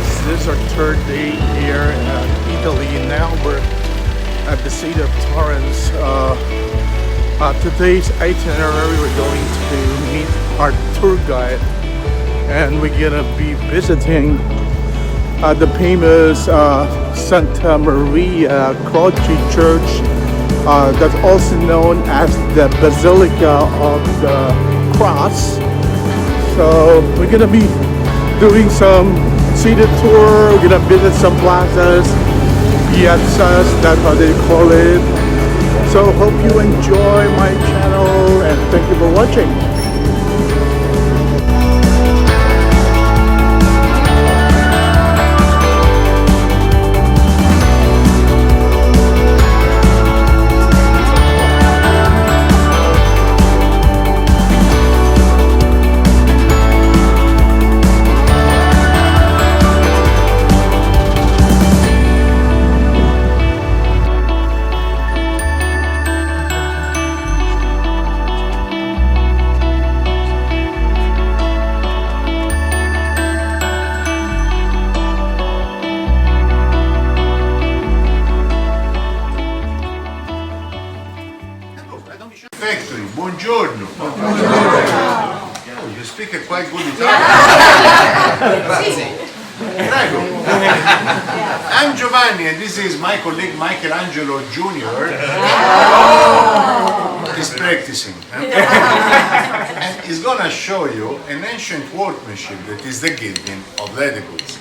Florence. This is our third day here in Italy. Now we're at the City of Florence. Today's itinerary, we're going to meet our tour guide, and we're gonna be visiting the famous Santa Maria Croce Church, that's also known as the Basilica of the Cross. So we're gonna be doing some city tour. We're gonna visit some plazas, piazzas, that's how they call it. So hope you enjoy my channel and thank you for watching. Factory, buongiorno. Oh, you speak a quite good Italian. Prego. I'm Giovanni and this is my colleague Michelangelo Jr. He's practicing. And he's gonna show you an ancient workmanship that is the gilding of leather goods.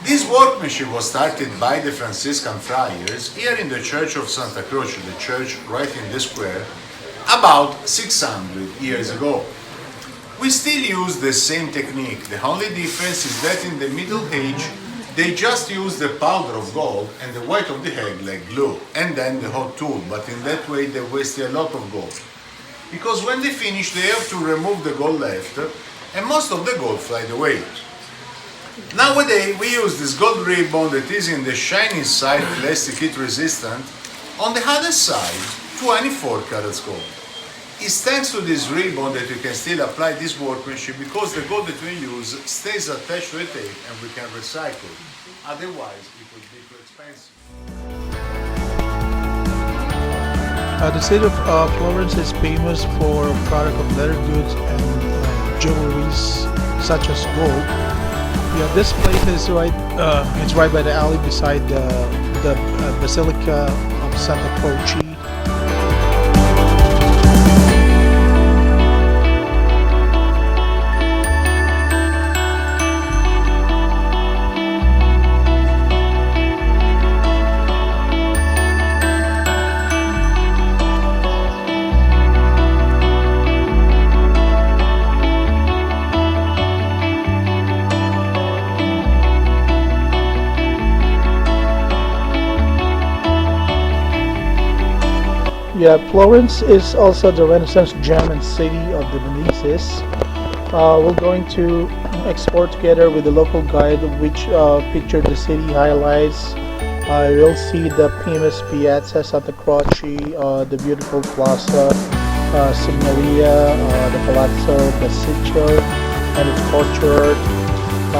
This workmanship was started by the Franciscan friars here in the Church of Santa Croce, the church right in the square, about 600 years ago. We still use the same technique. The only difference is that in the Middle Age they just used the powder of gold and the white of the egg like glue, and then the hot tool, but in that way they wasted a lot of gold. Because when they finish they have to remove the gold left, and most of the gold flies away. Nowadays we use this gold ribbon that is in the shiny side plastic heat resistant, on the other side 24 karats gold. It's thanks to this ribbon that you can still apply this workmanship, because the gold that we use stays attached to the tape and we can recycle it. Otherwise it would be too expensive. The city of Florence is famous for product of leather goods and jewelries such as gold. Yeah, this place is right. It's right by the alley beside the Basilica of Santa Croce. Yeah, Florence is also the Renaissance gem and city of the Venices. We're going to explore together with the local guide, which picture the city highlights. You'll see the famous Piazza Santa Croce, the beautiful Piazza Signoria, the Palazzo Vecchio and its courtyard,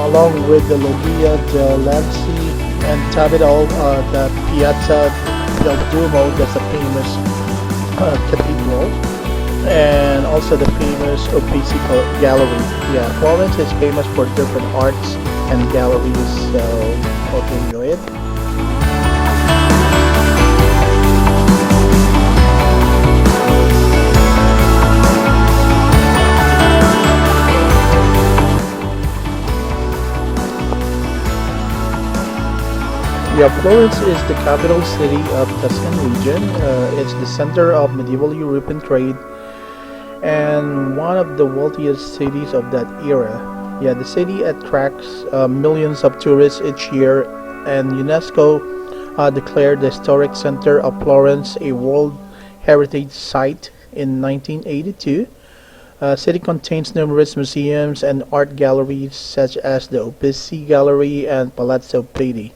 along with the Loggia de Lanzi, and top it all, the Piazza Del Duomo, that's a famous cathedral, and also the famous Uffizi Gallery. Yeah, Florence is famous for different arts and galleries, so hope you enjoy it. Yeah, Florence is the capital city of Tuscan region. It's the center of medieval European trade and one of the wealthiest cities of that era. Yeah, the city attracts millions of tourists each year, and UNESCO declared the historic center of Florence a World Heritage Site in 1982. City contains numerous museums and art galleries such as the Uffizi Gallery and Palazzo Vecchio.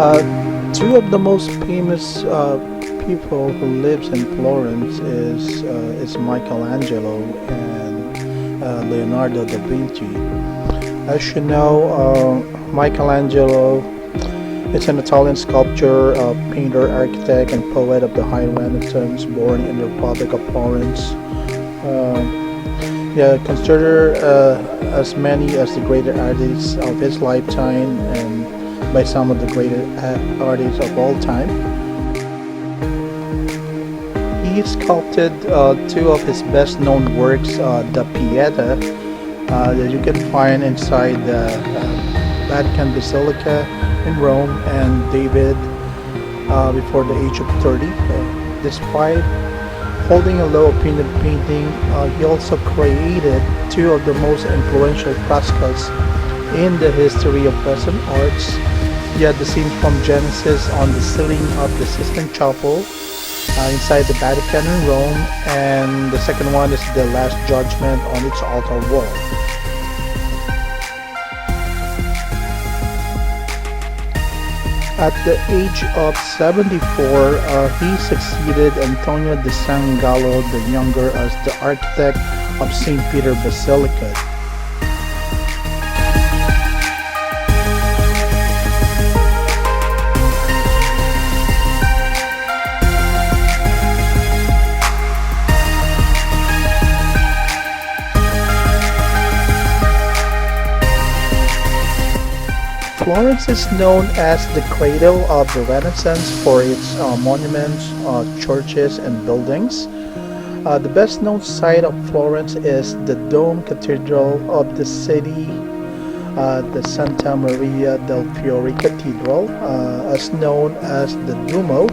Two of the most famous people who lives in Florence is Michelangelo and Leonardo da Vinci. As you know, Michelangelo is an Italian sculptor, painter, architect, and poet of the High Renaissance, born in the Republic of Florence. Yeah, considered as many as the greater artists of his lifetime and by some of the greater artists of all time. He sculpted two of his best-known works, the Pieta, that you can find inside the Vatican Basilica in Rome, and David before the age of 30. Despite holding a low opinion of painting, he also created two of the most influential frescoes in the history of Western arts. You had the scenes from Genesis on the ceiling of the Sistine Chapel inside the Vatican in Rome, and the second one is the Last Judgment on its altar wall. At the age of 74, he succeeded Antonio de San Gallo the Younger as the architect of St. Peter Basilica. Florence is known as the cradle of the Renaissance for its monuments, churches, and buildings. The best known site of Florence is the Dome Cathedral of the city, the Santa Maria del Fiore Cathedral, as known as the Duomo,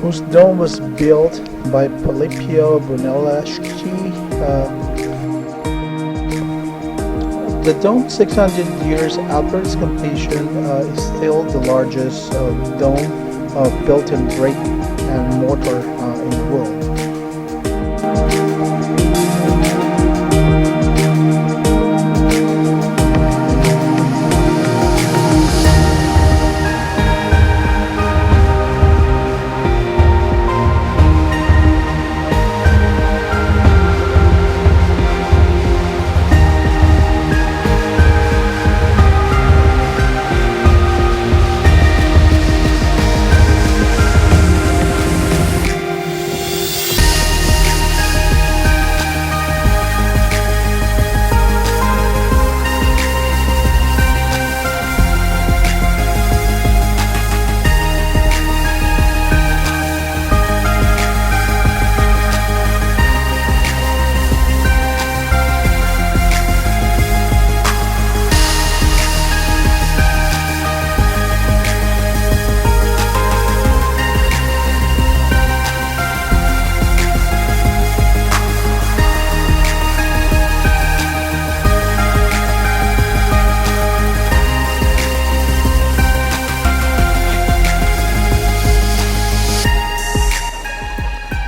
whose dome was built by Filippo Brunelleschi. The dome, 600 years after its completion, is still the largest dome built in brick and mortar in the world.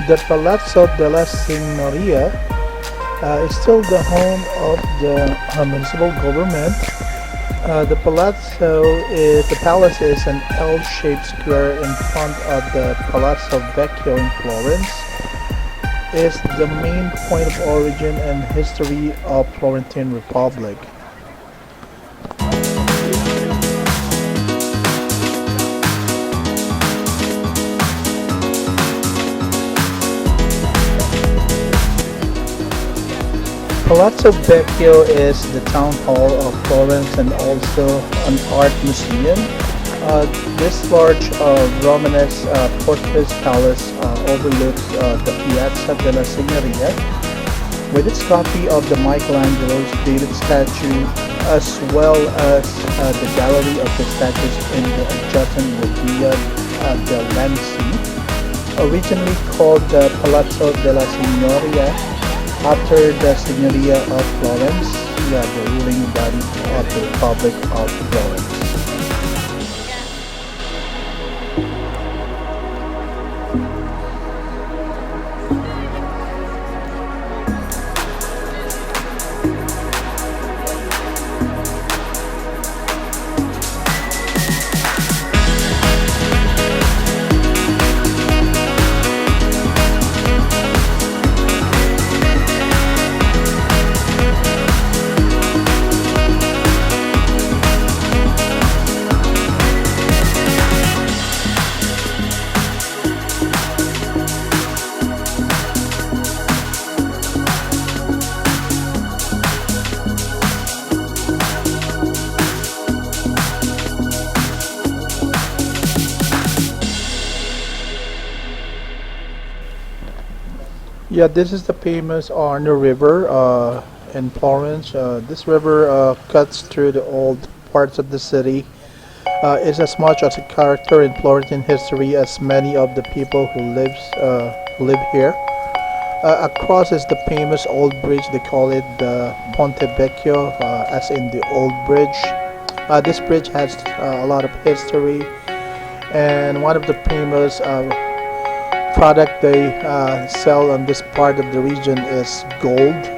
The Palazzo della Signoria is still the home of the municipal government. The palace is an L-shaped square in front of the Palazzo Vecchio in Florence. It's the main point of origin and history of Florentine Republic. Palazzo Vecchio is the town hall of Florence and also an art museum. This large Romanesque fortress palace overlooks the Piazza della Signoria with its copy of the Michelangelo's David statue, as well as the gallery of the statues in the adjacent Via del Lanzi, originally called the Palazzo della Signoria, after the Signoria of Florence, the ruling body of the Republic of Florence. Yeah, this is the famous Arno River in Florence. This river cuts through the old parts of the city. Is as much as a character in Florentine history as many of the people who live here. Across is the famous old bridge. They call it the Ponte Vecchio, as in the old bridge. This bridge has a lot of history, and one of the famous product they sell on this part of the region is gold.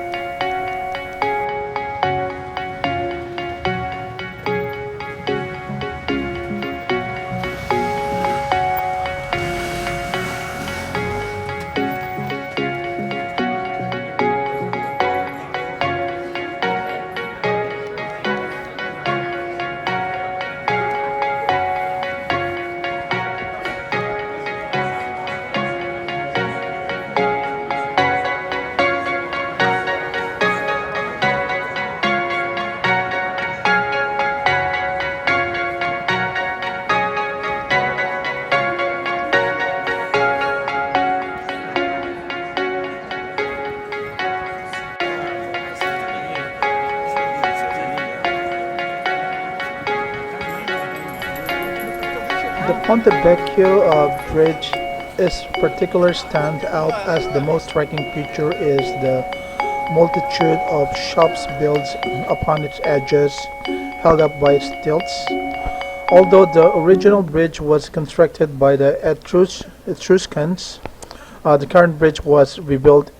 The Ponte Vecchio bridge is particular stand out as the most striking feature is the multitude of shops built upon its edges, held up by stilts. Although the original bridge was constructed by the Etruscans, the current bridge was rebuilt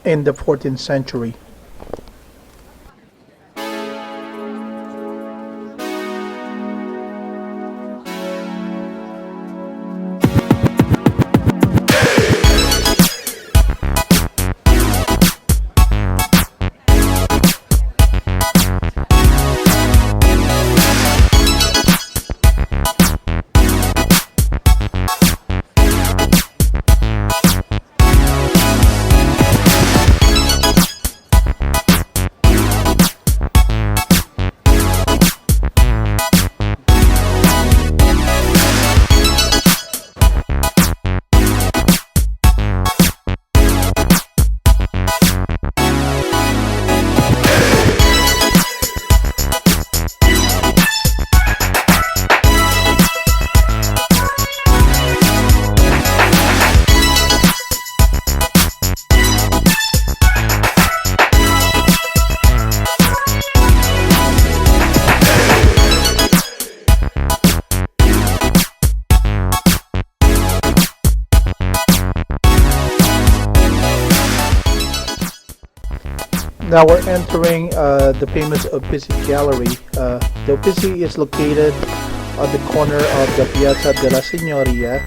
in the 14th century. Now we're entering the famous Uffizi Gallery. The Uffizi is located on the corner of the Piazza della Signoria.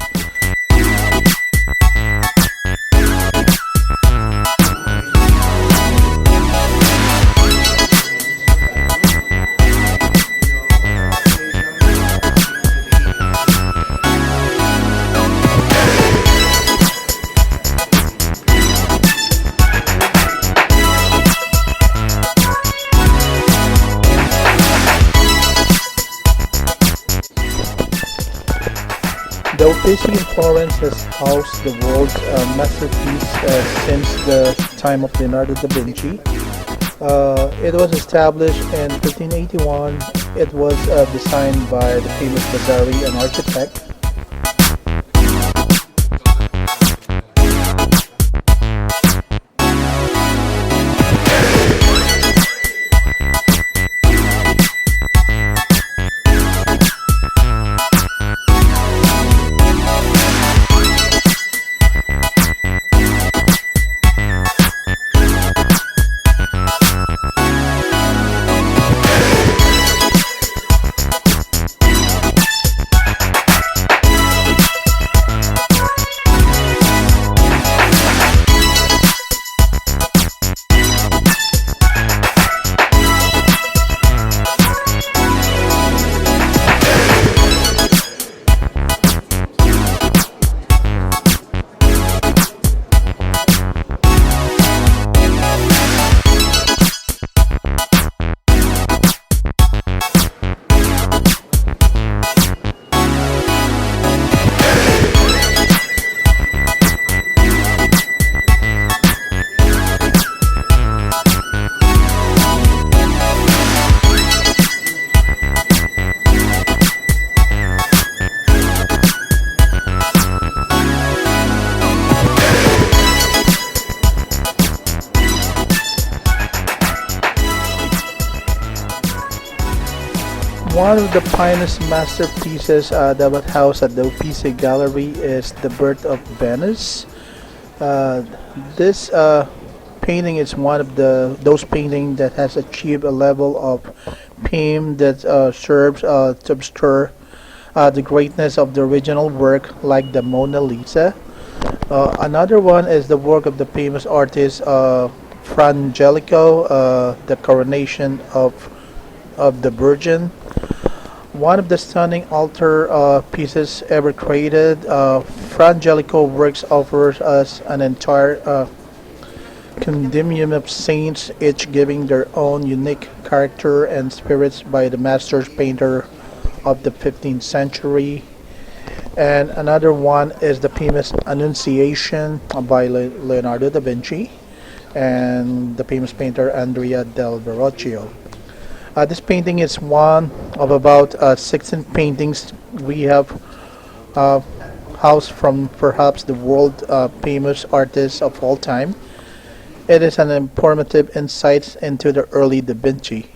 The Uffizi in Florence has housed the world's masterpiece since the time of Leonardo da Vinci. It was established in 1581. It was designed by the famous Vasari, an architect. One of the finest masterpieces that was housed at the Uffizi Gallery is The Birth of Venice. Uh, this painting is one of those paintings that has achieved a level of fame that serves to obscure the greatness of the original work, like the Mona Lisa. Another one is the work of the famous artist Fra Angelico, the Coronation of the Virgin. One of the stunning altar pieces ever created. Fra Angelico works offers us an entire condominium of saints, each giving their own unique character and spirits by the master painter of the 15th century. And another one is the famous Annunciation by Leonardo da Vinci and the famous painter Andrea del Verrocchio. This painting is one of about 16 paintings we have housed from perhaps the world famous artists of all time. It is an informative insight into the early Da Vinci.